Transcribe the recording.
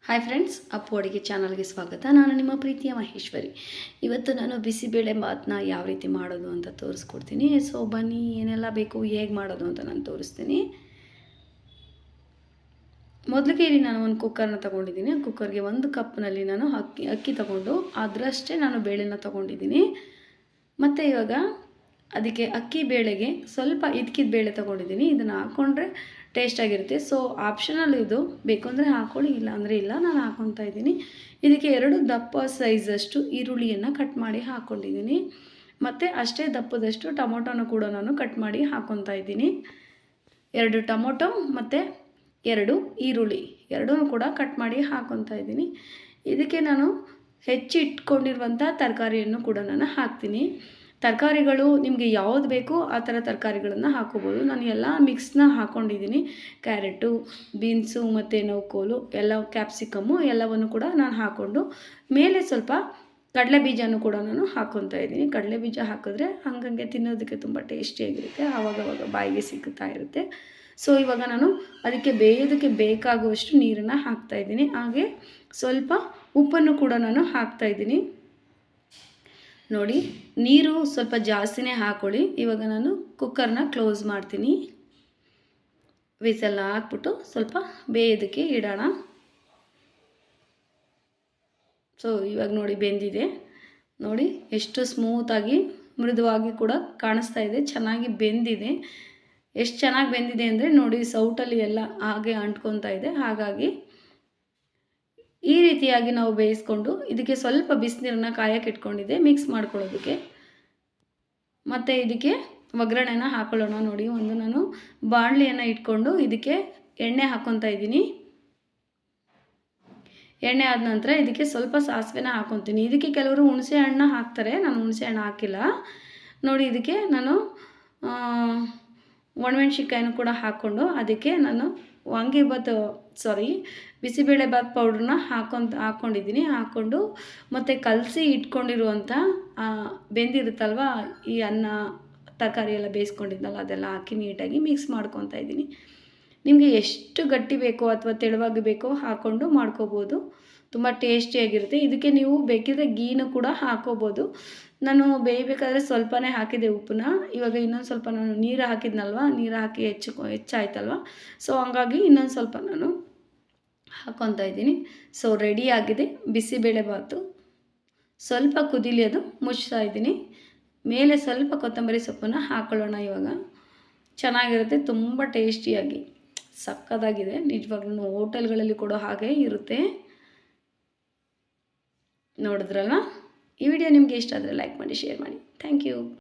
Hi friends, Appu ಅಡುಗೆ ಚಾನಲ್ಗೆ ಸ್ವಾಗತ. ನಾನು ನಿಮ್ಮ ಪ್ರೀತಿಯ ಮಹೇಶ್ವರಿ. ಇವತ್ತು ನಾನು ಬಿಸಿಬೇಳೆ ಬಾತನ್ನ ಯಾವ ರೀತಿ ಮಾಡೋದು ಅಂತ ತೋರಿಸ್ಕೊಡ್ತೀನಿ. ಸೊ ಬನ್ನಿ, ಏನೆಲ್ಲ ಬೇಕು, ಹೇಗೆ ಮಾಡೋದು ಅಂತ ನಾನು ತೋರಿಸ್ತೀನಿ. ಮೊದಲಿಗೆ ಇಲ್ಲಿ ನಾನು ಒಂದು ಕುಕ್ಕರ್ನ ತೊಗೊಂಡಿದ್ದೀನಿ. ಕುಕ್ಕರ್ಗೆ 1 ಕಪ್ನಲ್ಲಿ ನಾನು ಅಕ್ಕಿ ತೊಗೊಂಡು ಅದರಷ್ಟೇ ನಾನು ಬೇಳೆನ ತೊಗೊಂಡಿದ್ದೀನಿ. ಮತ್ತು ಇವಾಗ ಅದಕ್ಕೆ ಅಕ್ಕಿ ಬೇಳೆಗೆ ಸ್ವಲ್ಪ ಇದ್ಕಿದ ಬೇಳೆ ತೊಗೊಂಡಿದ್ದೀನಿ. ಇದನ್ನು ಹಾಕ್ಕೊಂಡ್ರೆ ಟೇಸ್ಟಾಗಿರುತ್ತೆ. ಸೊ ಆಪ್ಷನಲ್ ಇದು, ಬೇಕು ಅಂದರೆ ಹಾಕ್ಕೊಳ್ಳಿ, ಇಲ್ಲ ಅಂದರೆ ಇಲ್ಲ. ನಾನು ಹಾಕ್ಕೊತಾ ಇದ್ದೀನಿ. ಇದಕ್ಕೆ 2 ದಪ್ಪ ಸೈಜಷ್ಟು ಈರುಳ್ಳಿಯನ್ನು ಕಟ್ ಮಾಡಿ ಹಾಕ್ಕೊಂಡಿದ್ದೀನಿ. ಮತ್ತು ಅಷ್ಟೇ ದಪ್ಪದಷ್ಟು ಟೊಮೊಟೊನ ಕೂಡ ನಾನು ಕಟ್ ಮಾಡಿ ಹಾಕ್ಕೊತಾ ಇದ್ದೀನಿ. 2 ಟೊಮೊಟೊ ಮತ್ತು 2 ಈರುಳ್ಳಿ ಎರಡೂ ಕೂಡ ಕಟ್ ಮಾಡಿ ಹಾಕ್ಕೊತಾ ಇದ್ದೀನಿ. ಇದಕ್ಕೆ ನಾನು ಹೆಚ್ಚಿಟ್ಕೊಂಡಿರುವಂಥ ತರಕಾರಿಯನ್ನು ಕೂಡ ನಾನು ಹಾಕ್ತೀನಿ. ತರಕಾರಿಗಳು ನಿಮಗೆ ಯಾವುದು ಬೇಕೋ ಆ ಥರ ತರಕಾರಿಗಳನ್ನು ಹಾಕೋಬೋದು. ನಾನು ಎಲ್ಲ ಮಿಕ್ಸ್ನ ಹಾಕ್ಕೊಂಡಿದ್ದೀನಿ. ಕ್ಯಾರೆಟು, ಬೀನ್ಸು ಮತ್ತು ನೌಕೋಲು ಎಲ್ಲ, ಕ್ಯಾಪ್ಸಿಕಮ್ಮು ಎಲ್ಲವನ್ನು ಕೂಡ ನಾನು ಹಾಕ್ಕೊಂಡು ಮೇಲೆ ಸ್ವಲ್ಪ ಕಡಲೆ ಬೀಜನೂ ಕೂಡ ನಾನು ಹಾಕ್ಕೊತಾ ಇದ್ದೀನಿ. ಕಡಲೆ ಬೀಜ ಹಾಕಿದ್ರೆ ಹಂಗಂಗೆ ತಿನ್ನೋದಕ್ಕೆ ತುಂಬ ಟೇಸ್ಟಿಯಾಗಿರುತ್ತೆ. ಆವಾಗವಾಗ ಬಾಯಿಗೆ ಸಿಗ್ತಾ ಇರುತ್ತೆ. ಸೊ ಇವಾಗ ನಾನು ಅದಕ್ಕೆ ಬೇಯೋದಕ್ಕೆ ಬೇಕಾಗುವಷ್ಟು ನೀರನ್ನು ಹಾಕ್ತಾಯಿದ್ದೀನಿ. ಹಾಗೆ ಸ್ವಲ್ಪ ಉಪ್ಪನ್ನು ಕೂಡ ನಾನು ಹಾಕ್ತಾಯಿದ್ದೀನಿ. ನೋಡಿ, ನೀರು ಸ್ವಲ್ಪ ಜಾಸ್ತಿನೇ ಹಾಕ್ಕೊಳ್ಳಿ. ಇವಾಗ ನಾನು ಕುಕ್ಕರ್ನ ಕ್ಲೋಸ್ ಮಾಡ್ತೀನಿ. ವಿಸೆಲ್ಲ ಹಾಕ್ಬಿಟ್ಟು ಸ್ವಲ್ಪ ಬೇಯೋದಕ್ಕೆ ಇಡೋಣ. ಸೊ ಇವಾಗ ನೋಡಿ ಬೆಂದಿದೆ. ನೋಡಿ ಎಷ್ಟು ಸ್ಮೂತಾಗಿ ಮೃದುವಾಗಿ ಕೂಡ ಕಾಣಿಸ್ತಾ ಇದೆ. ಚೆನ್ನಾಗಿ ಬೆಂದಿದೆ. ಎಷ್ಟು ಚೆನ್ನಾಗಿ ಬೆಂದಿದೆ ಅಂದರೆ ನೋಡಿ, ಸೌಟಲ್ಲಿ ಎಲ್ಲ ಹಾಗೆ ಅಂಟ್ಕೊತಾ ಇದೆ. ಹಾಗಾಗಿ ಈ ರೀತಿಯಾಗಿ ನಾವು ಬೇಯಿಸ್ಕೊಂಡು ಇದಕ್ಕೆ ಸ್ವಲ್ಪ ಬಿಸಿನೀರನ್ನ ಕಾಯಕ್ಕೆ ಇಟ್ಕೊಂಡಿದ್ದೆ ಮಿಕ್ಸ್ ಮಾಡ್ಕೊಳ್ಳೋದಕ್ಕೆ. ಮತ್ತು ಇದಕ್ಕೆ ಒಗ್ಗರಣೆನ ಹಾಕೊಳ್ಳೋಣ. ನೋಡಿ, ನಾನು ಬಾಣಲಿಯನ್ನು ಇಟ್ಕೊಂಡು ಇದಕ್ಕೆ ಎಣ್ಣೆ ಹಾಕ್ಕೊತಾ ಇದ್ದೀನಿ. ಎಣ್ಣೆ ಆದ ನಂತರ ಇದಕ್ಕೆ ಸ್ವಲ್ಪ ಸಾಸಿವೆನ ಹಾಕ್ಕೊತೀನಿ. ಇದಕ್ಕೆ ಕೆಲವರು ಹುಣಸೆ ಹಣ್ಣು ಹಾಕ್ತಾರೆ, ನಾನು ಹುಣಸೆ ಹಣ್ಣು ಹಾಕಿಲ್ಲ. ನೋಡಿ, ಇದಕ್ಕೆ ನಾನು ಒಣಮೆಣ್ಸಿನ್ಕಾಯಿನೂ ಕೂಡ ಹಾಕ್ಕೊಂಡು ಅದಕ್ಕೆ ನಾನು ಬಿಸಿಬೇಳೆ ಬಾತ್ ಪೌಡ್ರನ್ನ ಹಾಕ್ಕೊಂಡಿದ್ದೀನಿ. ಹಾಕ್ಕೊಂಡು ಮತ್ತು ಕಲಸಿ ಇಟ್ಕೊಂಡಿರುವಂಥ ಬೆಂದಿರುತ್ತಲ್ವ ಈ ಅನ್ನ, ತರಕಾರಿ ಎಲ್ಲ ಬೇಯಿಸ್ಕೊಂಡಿದ್ನಲ್ಲ ಅದೆಲ್ಲ ಹಾಕಿ ನೀಟಾಗಿ ಮಿಕ್ಸ್ ಮಾಡ್ಕೊತಾ ಇದ್ದೀನಿ. ನಿಮಗೆ ಎಷ್ಟು ಗಟ್ಟಿ ಬೇಕೋ ಅಥವಾ ತೆಳುವಾಗಿ ಬೇಕೋ ಹಾಕ್ಕೊಂಡು ಮಾಡ್ಕೋಬೋದು. ತುಂಬ ಟೇಸ್ಟಿಯಾಗಿರುತ್ತೆ. ಇದಕ್ಕೆ ನೀವು ಬೇಕಿದ್ರೆ ಗೀನೂ ಕೂಡ ಹಾಕ್ಕೋಬೋದು. ನಾನು ಬೇಯಬೇಕಾದ್ರೆ ಸ್ವಲ್ಪನೇ ಹಾಕಿದೆ ಉಪ್ಪನ್ನ. ಇವಾಗ ಇನ್ನೊಂದು ಸ್ವಲ್ಪ ನಾನು ನೀರು ಹಾಕಿದ್ನಲ್ವ, ನೀರು ಹಾಕಿ ಹೆಚ್ಚಾಯ್ತಲ್ವ, ಸೊ ಹಂಗಾಗಿ ಇನ್ನೊಂದು ಸ್ವಲ್ಪ ನಾನು ಹಾಕ್ಕೊತಾ ಇದ್ದೀನಿ. ಸೊ ರೆಡಿಯಾಗಿದೆ ಬಿಸಿಬೇಳೆ ಬಾತು. ಸ್ವಲ್ಪ ಕುದೀಲಿ, ಅದು ಮುಚ್ತಾ ಇದ್ದೀನಿ. ಮೇಲೆ ಸ್ವಲ್ಪ ಕೊತ್ತಂಬರಿ ಸೊಪ್ಪನ್ನು ಹಾಕ್ಕೊಳ್ಳೋಣ. ಇವಾಗ ಚೆನ್ನಾಗಿರುತ್ತೆ, ತುಂಬ ಟೇಸ್ಟಿಯಾಗಿ ಸಕ್ಕತ್ತಾಗಿದೆ. ನಿಜವಾಗ್ಲೂ ಹೋಟೆಲ್ಗಳಲ್ಲಿ ಕೂಡ ಹಾಗೆ ಇರುತ್ತೆ. ನೋಡಿದ್ರಲ್ವ? ಈ ವಿಡಿಯೋ ನಿಮಗೆ ಇಷ್ಟ ಆದರೆ ಲೈಕ್ ಮಾಡಿ, ಶೇರ್ ಮಾಡಿ. Thank you.